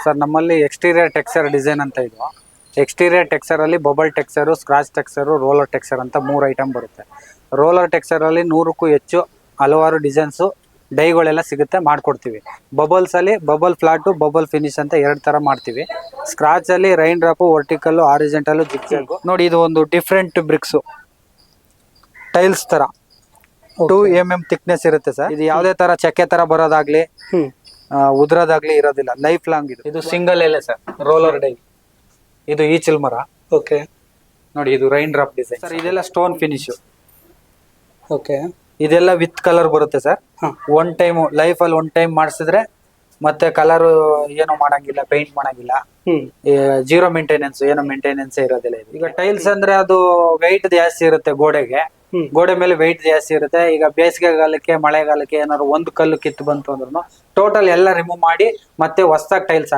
Sir ನಮ್ಮಲ್ಲಿ exterior texture design ಅಂತ ಇದು. ಎಕ್ಸ್ಟೀರಿಯರ್ ಟೆಕ್ಸ್ಚರ್ ಅಲ್ಲಿ bubble texture, scratch texture, roller texture ಅಂತ 3 ಐಟಮ್ ಬರುತ್ತೆ. ರೋಲರ್ ಟೆಕ್ಸ್ಚರ್ ಅಲ್ಲಿ 100ಕ್ಕೂ ಹೆಚ್ಚು ಹಲವಾರು ಡಿಸೈನ್ಸ್ ಡೈಗಳೆಲ್ಲ ಸಿಗುತ್ತೆ, ಮಾಡ್ಕೊಡ್ತೀವಿ. ಬಬಲ್ಸ್ ಅಲ್ಲಿ ಬಬಲ್ ಫ್ಲಾಟು, ಬಬಲ್ ಫಿನಿಶ್ ಅಂತ 2 ತರ ಮಾಡ್ತೀವಿ. ಸ್ಕ್ರಾಚ್ ಅಲ್ಲಿ rain drop, vertical, horizontal, zigzag. ನೋಡಿ ಇದು ಒಂದು ಡಿಫ್ರೆಂಟ್ ಬ್ರಿಕ್ಸ್ ಟೈಲ್ಸ್ ತರ 2 mm ಥಿಕ್ನೆಸ್ ಇರುತ್ತೆ ಸರ್. ಇದು ಯಾವುದೇ ತರ ಚಕ್ಕೆ ತರ ಬರೋದಾಗ್ಲಿ ಉದ್ರದಾಗ್ಲಿ ಇರೋದಿಲ್ಲ, ಲೈಫ್ ಲಾಂಗ್ ಇದು ಸಿಂಗಲ್ ಎಲೆ ಸರ್, ರೋಲರ್ ಡೈ. ಇದು ಈಚಿಲ್ ಮರ. ಓಕೆ ನೋಡಿ ಇದು ರೈನ್ ಡ್ರಾಪ್ ಡಿಸೈನ್ ಸರ್. ಇದೆಲ್ಲ ಸ್ಟೋನ್ ಫಿನಿಶ್. ಓಕೆ ಇದೆಲ್ಲ ವಿತ್ ಕಲರ್ ಬರುತ್ತೆ ಸರ್. ಒನ್ ಟೈಮ್ ಲೈಫ್ ಅಲ್ಲಿ 1 ಟೈಮ್ ಮಾಡಿಸಿದ್ರೆ ಮತ್ತೆ ಕಲರ್ ಏನು ಮಾಡಂಗಿಲ್ಲ, ಪೇಂಟ್ ಮಾಡಂಗಿಲ್ಲ. ಜೀರೋ ಮೇಂಟೆನೆನ್ಸ್, ಏನೋ ಮೇಂಟೆನೆನ್ಸ್ ಇರೋದಿಲ್ಲ ಇದು. ಈಗ ಟೈಲ್ಸ್ ಅಂದ್ರೆ ಅದು ವೆಯ್ಟ್ ಜಾಸ್ತಿ ಇರುತ್ತೆ, ಗೋಡೆ ಮೇಲೆ ವೆಯ್ಟ್ ಜಾಸ್ತಿ ಇರುತ್ತೆ. ಈಗ ಬೇಸಿಗೆಗಾಲಕ್ಕೆ, ಮಳೆಗಾಲಕ್ಕೆ ಏನಾದ್ರು ಒಂದು ಕಲ್ಲು ಕಿತ್ತು ಬಂತು ಅಂದ್ರೂ ಟೋಟಲ್ ಎಲ್ಲ ರಿಮೂವ್ ಮಾಡಿ ಮತ್ತೆ ಹೊಸದಾಗಿ ಟೈಲ್ಸ್